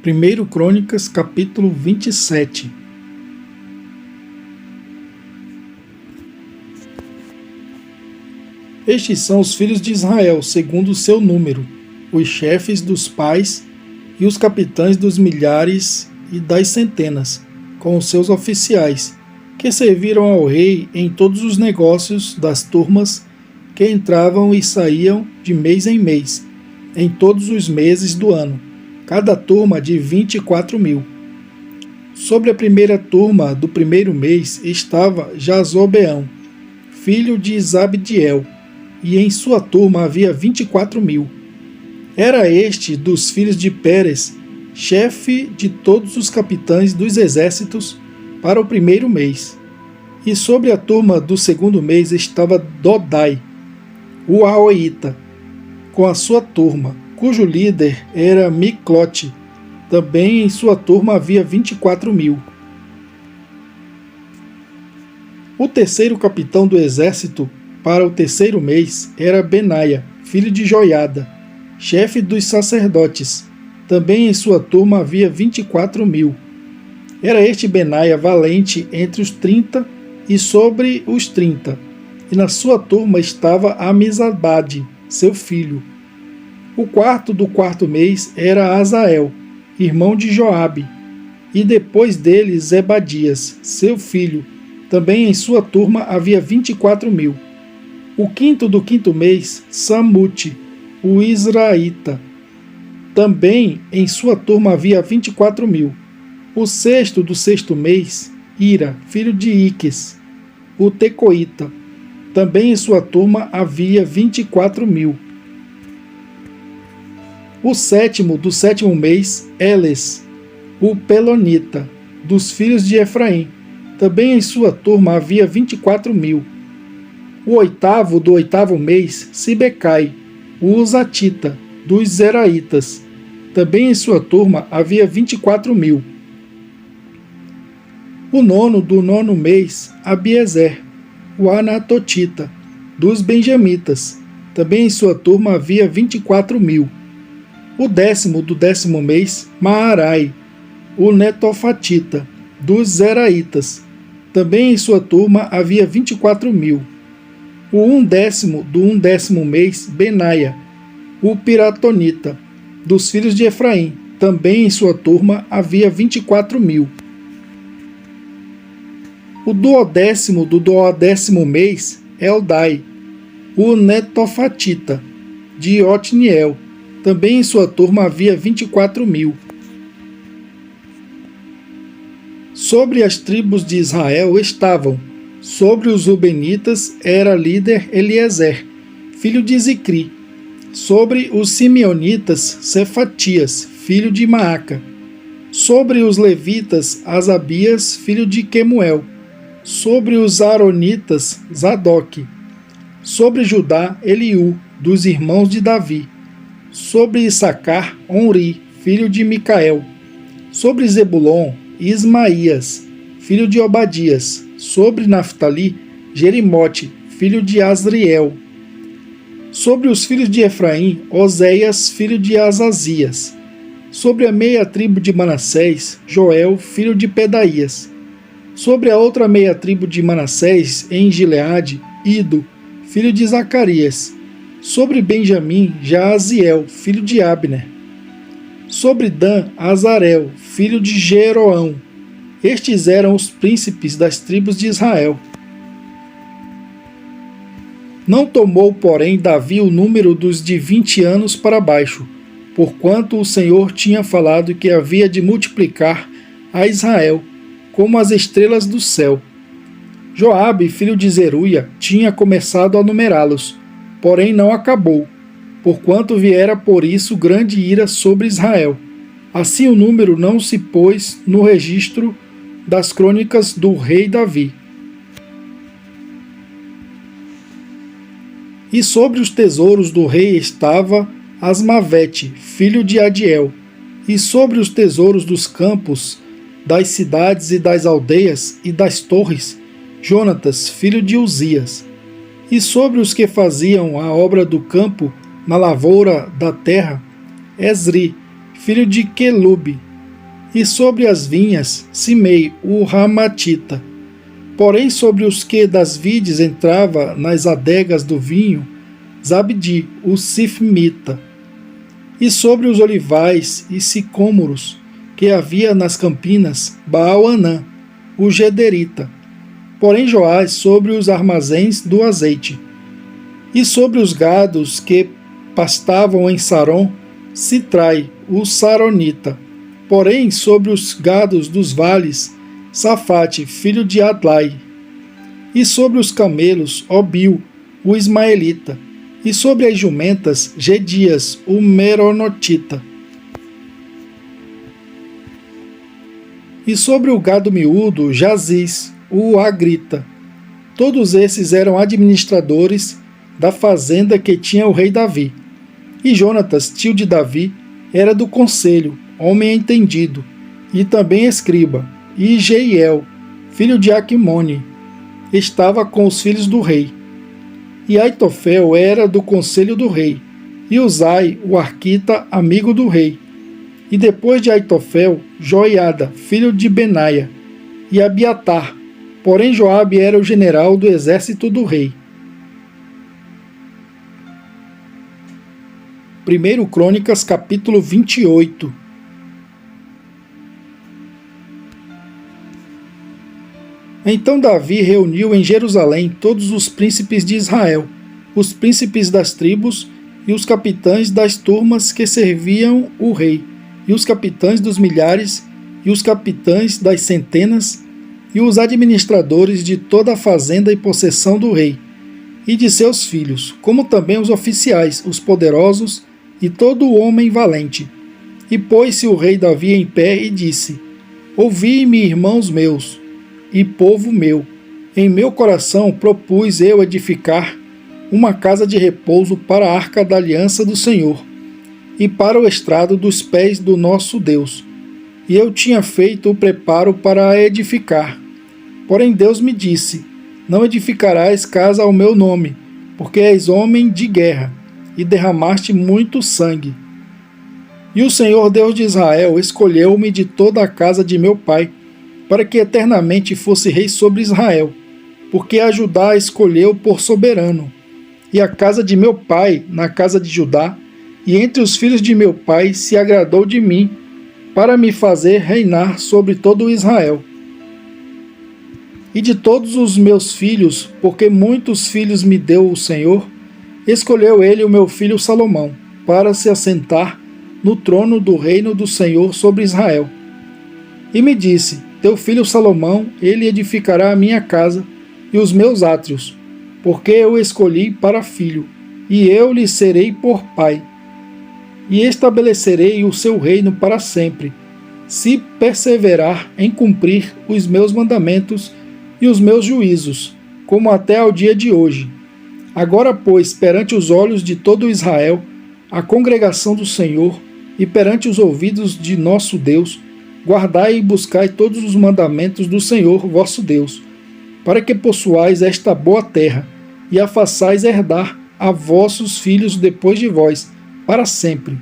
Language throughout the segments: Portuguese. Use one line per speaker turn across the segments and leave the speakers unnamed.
1 Crônicas, capítulo 27. Estes são os filhos de Israel, segundo o seu número, os chefes dos pais e os capitães dos milhares e das centenas, com os seus oficiais, que serviram ao rei em todos os negócios das turmas que entravam e saíam de mês em mês, em todos os meses do ano, cada turma de 24.000. Sobre a primeira turma do primeiro mês estava Jazobeão, filho de Zabdiel, e em sua turma havia 24.000. Era este dos filhos de Pérez, chefe de todos os capitães dos exércitos, para o primeiro mês. E sobre a turma do segundo mês estava Dodai, o Ahoita, com a sua turma, cujo líder era Miclote. Também em sua turma havia 24.000. O terceiro capitão do exército para o terceiro mês era Benaia, filho de Joiada, chefe dos sacerdotes. Também em sua turma havia 24.000. Era este Benaia valente entre os 30 e sobre os 30. E na sua turma estava Amizabade, seu filho. O quarto do quarto mês era Azael, irmão de Joabe, e depois dele Zebadias, seu filho. Também em sua turma havia 24.000. O quinto do quinto mês, Samute, o Israelita. Também em sua turma havia 24.000. O sexto do sexto mês, Ira, filho de Iques, o Tecoíta. Também em sua turma havia 24.000. O sétimo do sétimo mês, Eles, o Pelonita, dos filhos de Efraim. Também em sua turma havia 24.000. O oitavo do oitavo mês, Sibecai, o Uzatita, dos Zeraitas. Também em sua turma havia 24.000. O nono do nono mês, Abiezer, o Anatotita, dos Benjamitas. Também em sua turma havia 24.000. O décimo do décimo mês, Maarai, o Netofatita, dos Zeraitas. Também em sua turma havia 24.000. O undécimo do undécimo mês, Benaia, o Piratonita, dos filhos de Efraim. Também em sua turma havia 24.000. O duodécimo do duodécimo mês, Eldai, o Netofatita, de Otniel. Também em sua turma havia 24.000. Sobre as tribos de Israel estavam: sobre os Rubenitas era líder Eliezer, filho de Zicri. Sobre os Simeonitas, Cefatias, filho de Maaca. Sobre os Levitas, Asabias, filho de Quemuel. Sobre os Aronitas, Zadok. Sobre Judá, Eliú, dos irmãos de Davi. Sobre Issacar, Onri, filho de Micael. Sobre Zebulon, Ismaías, filho de Obadias. Sobre Naftali, Jerimote, filho de Asriel. Sobre os filhos de Efraim, Oséias, filho de Azazias. Sobre a meia tribo de Manassés, Joel, filho de Pedaías. Sobre a outra meia tribo de Manassés, em Gileade, Ido, filho de Zacarias. Sobre Benjamim, Jaaziel, filho de Abner. Sobre Dan, Azarel, filho de Jeroão. Estes eram os príncipes das tribos de Israel. Não tomou, porém, Davi o número dos de 20 anos para baixo, porquanto o Senhor tinha falado que havia de multiplicar a Israel, como as estrelas do céu. Joabe, filho de Zeruia, tinha começado a numerá-los, porém não acabou, porquanto viera por isso grande ira sobre Israel. Assim o número não se pôs no registro das crônicas do rei Davi. E sobre os tesouros do rei estava Asmavete, filho de Adiel, e sobre os tesouros dos campos, das cidades e das aldeias e das torres, Jonatas, filho de Uzias. E sobre os que faziam a obra do campo na lavoura da terra, Esri, filho de Quelube, E sobre as vinhas, Simei, o Ramatita. Porém sobre os que das vides entrava nas adegas do vinho, Zabdi, o Sifmita. E sobre os olivais e sicômoros que havia nas campinas, Baal-Anã, o Gederita. Porém Joás sobre os armazéns do azeite. E sobre os gados que pastavam em Saron, Sitrai, o Saronita. Porém sobre os gados dos vales, Safate, filho de Adlai. E sobre os camelos, Obil, o Ismaelita. E sobre as jumentas, Gedias, o Meronotita. E sobre o gado miúdo, Jaziz, o Agrita. Todos esses eram administradores da fazenda que tinha o rei Davi. E Jonatas, tio de Davi, era do conselho, homem entendido, e também escriba. E Jeiel, filho de Aquimone, estava com os filhos do rei. E Aitofel era do conselho do rei, e Uzai, o arquita, amigo do rei. E depois de Aitofel, Joiada, filho de Benaia, e Abiatar. Porém Joabe era o general do exército do rei. 1 Crônicas, capítulo 28. Então Davi reuniu em Jerusalém todos os príncipes de Israel, os príncipes das tribos e os capitães das turmas que serviam o rei, e os capitães dos milhares e os capitães das centenas, e os administradores de toda a fazenda e possessão do rei, e de seus filhos, como também os oficiais, os poderosos e todo o homem valente. E pôs-se o rei Davi em pé e disse: Ouvi-me, irmãos meus, e povo meu, em meu coração propus eu edificar uma casa de repouso para a arca da aliança do Senhor, e para o estrado dos pés do nosso Deus. E eu tinha feito o preparo para a edificar. Porém Deus me disse: Não edificarás casa ao meu nome, porque és homem de guerra, e derramaste muito sangue. E o Senhor Deus de Israel escolheu-me de toda a casa de meu pai, para que eternamente fosse rei sobre Israel, porque a Judá escolheu por soberano, e a casa de meu pai na casa de Judá, e entre os filhos de meu pai se agradou de mim, para me fazer reinar sobre todo Israel. E de todos os meus filhos, porque muitos filhos me deu o Senhor, escolheu ele o meu filho Salomão, para se assentar no trono do reino do Senhor sobre Israel. E me disse: Teu filho Salomão, ele edificará a minha casa e os meus átrios, porque eu o escolhi para filho, e eu lhe serei por pai. E estabelecerei o seu reino para sempre, se perseverar em cumprir os meus mandamentos e os meus juízos, como até ao dia de hoje. Agora, pois, perante os olhos de todo Israel, a congregação do Senhor, e perante os ouvidos de nosso Deus, guardai e buscai todos os mandamentos do Senhor vosso Deus, para que possuais esta boa terra, e a façais herdar a vossos filhos depois de vós, para sempre.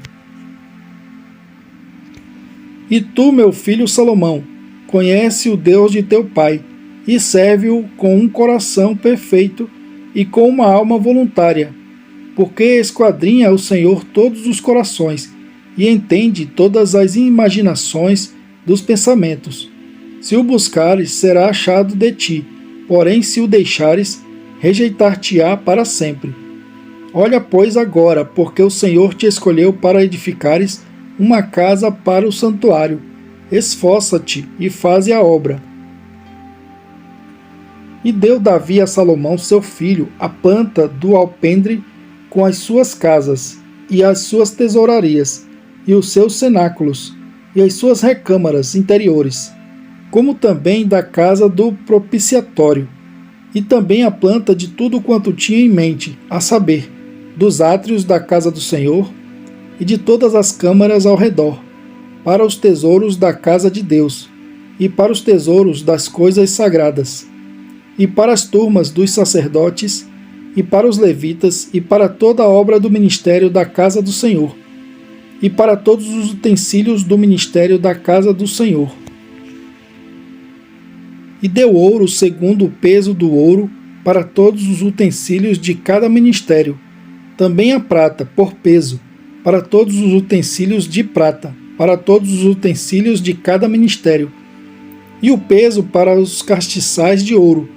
E tu, meu filho Salomão, conhece o Deus de teu pai, e serve-o com um coração perfeito e com uma alma voluntária, porque esquadrinha o Senhor todos os corações, e entende todas as imaginações dos pensamentos. Se o buscares, será achado de ti, porém se o deixares, rejeitar-te-á para sempre. Olha, pois, agora, porque o Senhor te escolheu para edificares uma casa para o santuário. Esforça-te e faze a obra. E deu Davi a Salomão, seu filho, a planta do alpendre com as suas casas, e as suas tesourarias, e os seus cenáculos, e as suas recâmaras interiores, como também da casa do propiciatório, e também a planta de tudo quanto tinha em mente, a saber, dos átrios da casa do Senhor, e de todas as câmaras ao redor, para os tesouros da casa de Deus, e para os tesouros das coisas sagradas, e para as turmas dos sacerdotes, e para os levitas, e para toda a obra do ministério da casa do Senhor. e para todos os utensílios do ministério da casa do Senhor. E deu ouro segundo o peso do ouro para todos os utensílios de cada ministério, também a prata, por peso, para todos os utensílios de prata, para todos os utensílios de cada ministério, e o peso para os castiçais de ouro,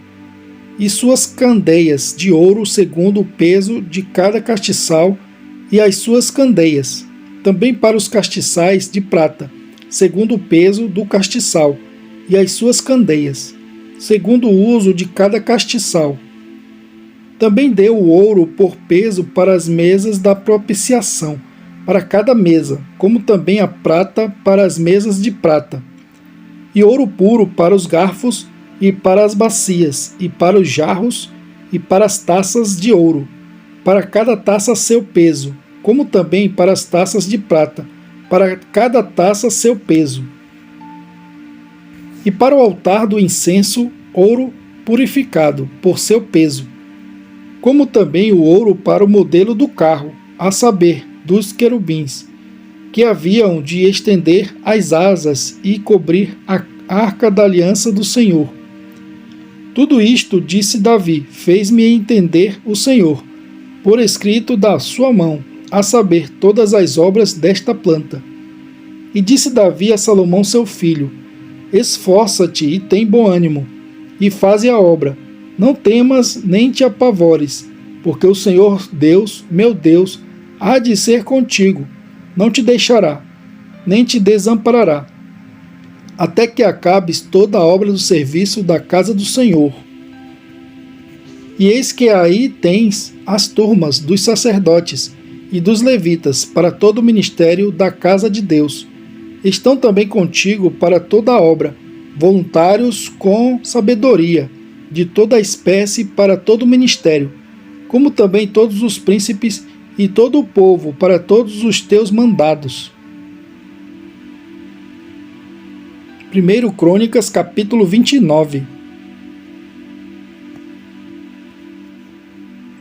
e suas candeias de ouro segundo o peso de cada castiçal, e as suas candeias, também para os castiçais de prata, segundo o peso do castiçal, e as suas candeias, segundo o uso de cada castiçal. Também deu o ouro por peso para as mesas da propiciação, para cada mesa, como também a prata para as mesas de prata, e ouro puro para os garfos, e para as bacias, e para os jarros, e para as taças de ouro, para cada taça seu peso, como também para as taças de prata, para cada taça seu peso. E para o altar do incenso, ouro purificado, por seu peso, como também o ouro para o modelo do carro, a saber, dos querubins, que haviam de estender as asas e cobrir a arca da aliança do Senhor. Tudo isto, disse Davi, fez-me entender o Senhor, por escrito da sua mão, a saber, todas as obras desta planta. E disse Davi a Salomão seu filho: Esforça-te e tem bom ânimo, e faze a obra. Não temas nem te apavores, porque o Senhor Deus, meu Deus, há de ser contigo, não te deixará, nem te desamparará, até que acabes toda a obra do serviço da casa do Senhor. E eis que aí tens as turmas dos sacerdotes e dos levitas para todo o ministério da casa de Deus. Estão também contigo para toda a obra, voluntários com sabedoria, de toda a espécie para todo o ministério, como também todos os príncipes e todo o povo para todos os teus mandados. 1 Crônicas, capítulo 29.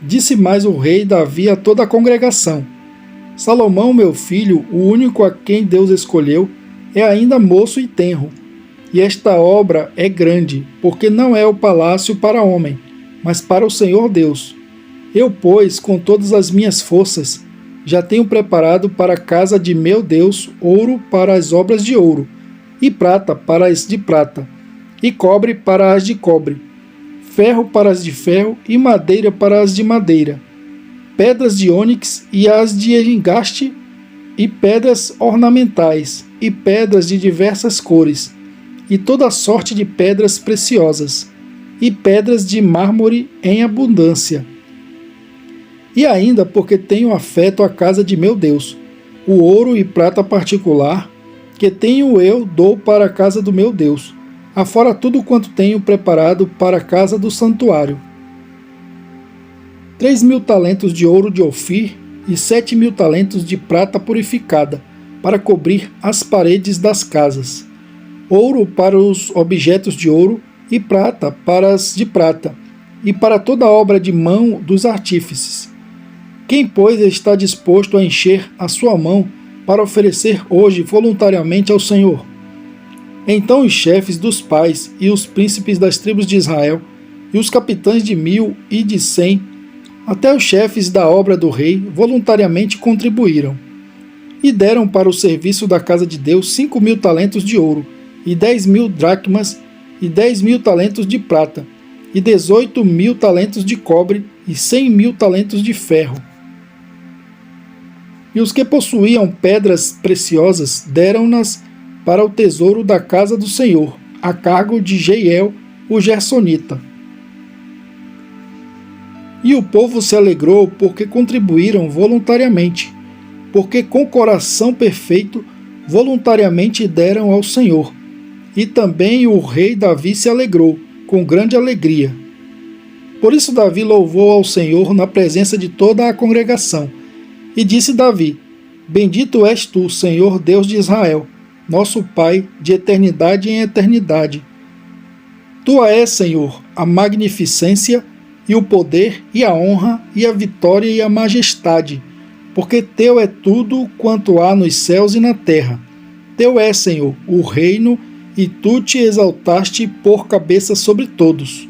Disse mais o rei Davi a toda a congregação: Salomão, meu filho, o único a quem Deus escolheu, é ainda moço e tenro, e esta obra é grande, porque não é o palácio para homem, mas para o Senhor Deus. Eu, pois, com todas as minhas forças, já tenho preparado para a casa de meu Deus ouro para as obras de ouro, e prata para as de prata, e cobre para as de cobre, ferro para as de ferro e madeira para as de madeira, pedras de ônix e as de engaste, e pedras ornamentais, e pedras de diversas cores, e toda sorte de pedras preciosas, e pedras de mármore em abundância. E ainda porque tenho afeto à casa de meu Deus, o ouro e prata particular, que tenho eu dou para a casa do meu Deus, afora tudo quanto tenho preparado para a casa do santuário. 3.000 talentos de ouro de Ofir e 7.000 talentos de prata purificada, para cobrir as paredes das casas. Ouro para os objetos de ouro e prata para as de prata, e para toda a obra de mão dos artífices. Quem, pois, está disposto a encher a sua mão para oferecer hoje voluntariamente ao Senhor? Então os chefes dos pais e os príncipes das tribos de Israel, e os capitães de 1.000 e de 100, até os chefes da obra do rei, voluntariamente contribuíram, e deram para o serviço da casa de Deus 5.000 talentos de ouro, e 10.000 dracmas, e 10.000 talentos de prata, e 18.000 talentos de cobre, e 100.000 talentos de ferro. E os que possuíam pedras preciosas deram-nas para o tesouro da casa do Senhor, a cargo de Jeiel, o Gersonita. E o povo se alegrou porque contribuíram voluntariamente, porque com coração perfeito voluntariamente deram ao Senhor. E também o rei Davi se alegrou, com grande alegria. Por isso Davi louvou ao Senhor na presença de toda a congregação. E disse Davi: Bendito és tu, Senhor Deus de Israel, nosso Pai, de eternidade em eternidade. Tua é, Senhor, a magnificência, e o poder, e a honra, e a vitória, e a majestade, Porque teu é tudo quanto há nos céus e na terra. Teu é, Senhor, o reino, e tu te exaltaste por cabeça sobre todos.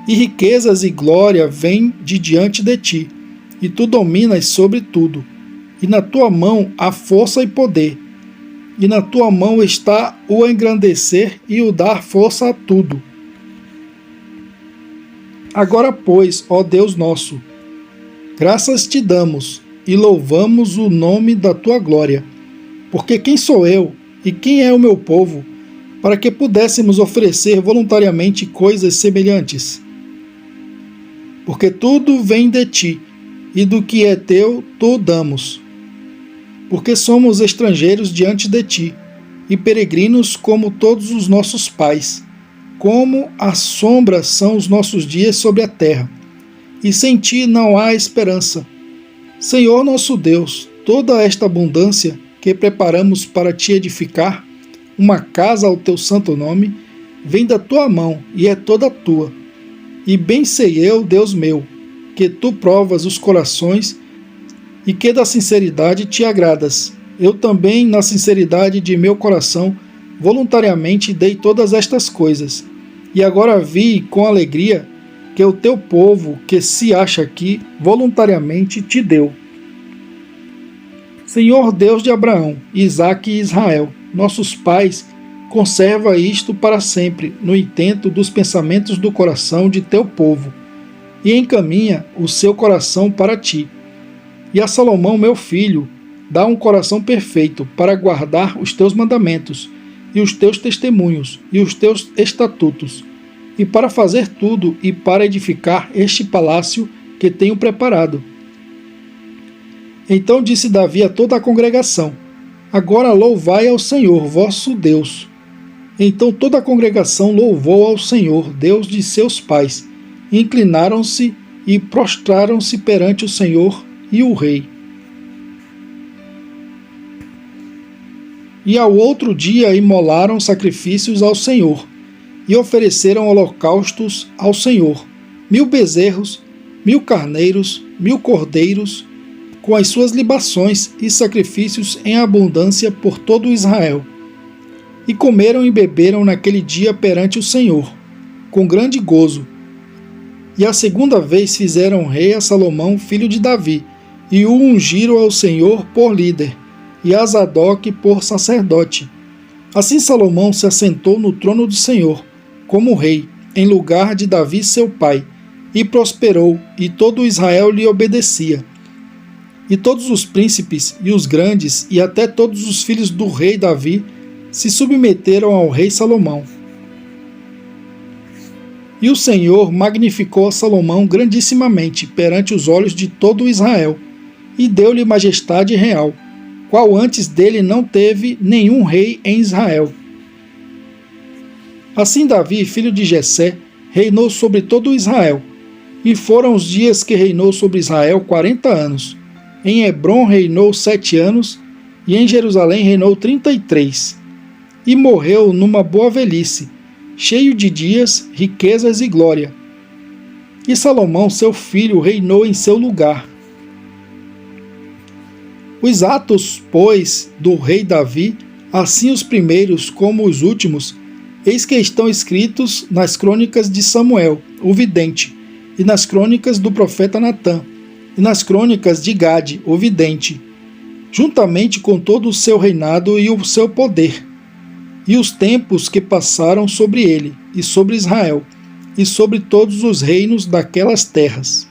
E riquezas e glória vêm de diante de ti, e tu dominas sobre tudo. E na tua mão há força e poder, e na tua mão está o engrandecer e o dar força a tudo. Agora, pois, ó Deus nosso, graças te damos e louvamos o nome da tua glória, porque quem sou eu e quem é o meu povo, para que pudéssemos oferecer voluntariamente coisas semelhantes? Porque tudo vem de ti, e do que é teu, tu damos. Porque somos estrangeiros diante de ti, e peregrinos como todos os nossos pais. Como a sombra são os nossos dias sobre a terra, e sem ti não há esperança. Senhor nosso Deus, toda esta abundância que preparamos para te edificar, uma casa ao teu santo nome, vem da tua mão e é toda tua. E bem sei eu, Deus meu, que tu provas os corações e que da sinceridade te agradas. Eu também, na sinceridade de meu coração, voluntariamente dei todas estas coisas. E agora vi com alegria que o teu povo, que se acha aqui, voluntariamente te deu. Senhor Deus de Abraão, Isaque e Israel, nossos pais, conserva isto para sempre no intento dos pensamentos do coração de teu povo, e encaminha o seu coração para ti. E a Salomão, meu filho, dá um coração perfeito para guardar os teus mandamentos, e os teus testemunhos, e os teus estatutos, e para fazer tudo, e para edificar este palácio que tenho preparado. Então disse Davi a toda a congregação: Agora louvai ao Senhor, vosso Deus. Então toda a congregação louvou ao Senhor, Deus de seus pais, inclinaram-se e prostraram-se perante o Senhor e o rei. E ao outro dia imolaram sacrifícios ao Senhor, e ofereceram holocaustos ao Senhor, 1000 bezerros, 1000 carneiros, 1000 cordeiros, com as suas libações e sacrifícios em abundância por todo Israel. E comeram e beberam naquele dia perante o Senhor, com grande gozo. E a segunda vez fizeram rei a Salomão, filho de Davi, e o ungiram ao Senhor por líder, e a Zadok por sacerdote. Assim Salomão se assentou no trono do Senhor, como rei, em lugar de Davi seu pai, e prosperou, e todo Israel lhe obedecia. E todos os príncipes e os grandes, e até todos os filhos do rei Davi, se submeteram ao rei Salomão. E o Senhor magnificou a Salomão grandissimamente perante os olhos de todo Israel, e deu-lhe majestade real, qual antes dele não teve nenhum rei em Israel. Assim Davi, filho de Jessé, reinou sobre todo Israel, e foram os dias que reinou sobre Israel 40 anos. Em Hebrom reinou 7 anos, e em Jerusalém reinou 33. E morreu numa boa velhice, cheio de dias, riquezas e glória. E Salomão, seu filho, reinou em seu lugar. Os atos, pois, do rei Davi, assim os primeiros como os últimos, eis que estão escritos nas crônicas de Samuel, o vidente, e nas crônicas do profeta Natã, e nas crônicas de Gade, o vidente, juntamente com todo o seu reinado e o seu poder, e os tempos que passaram sobre ele, e sobre Israel, e sobre todos os reinos daquelas terras.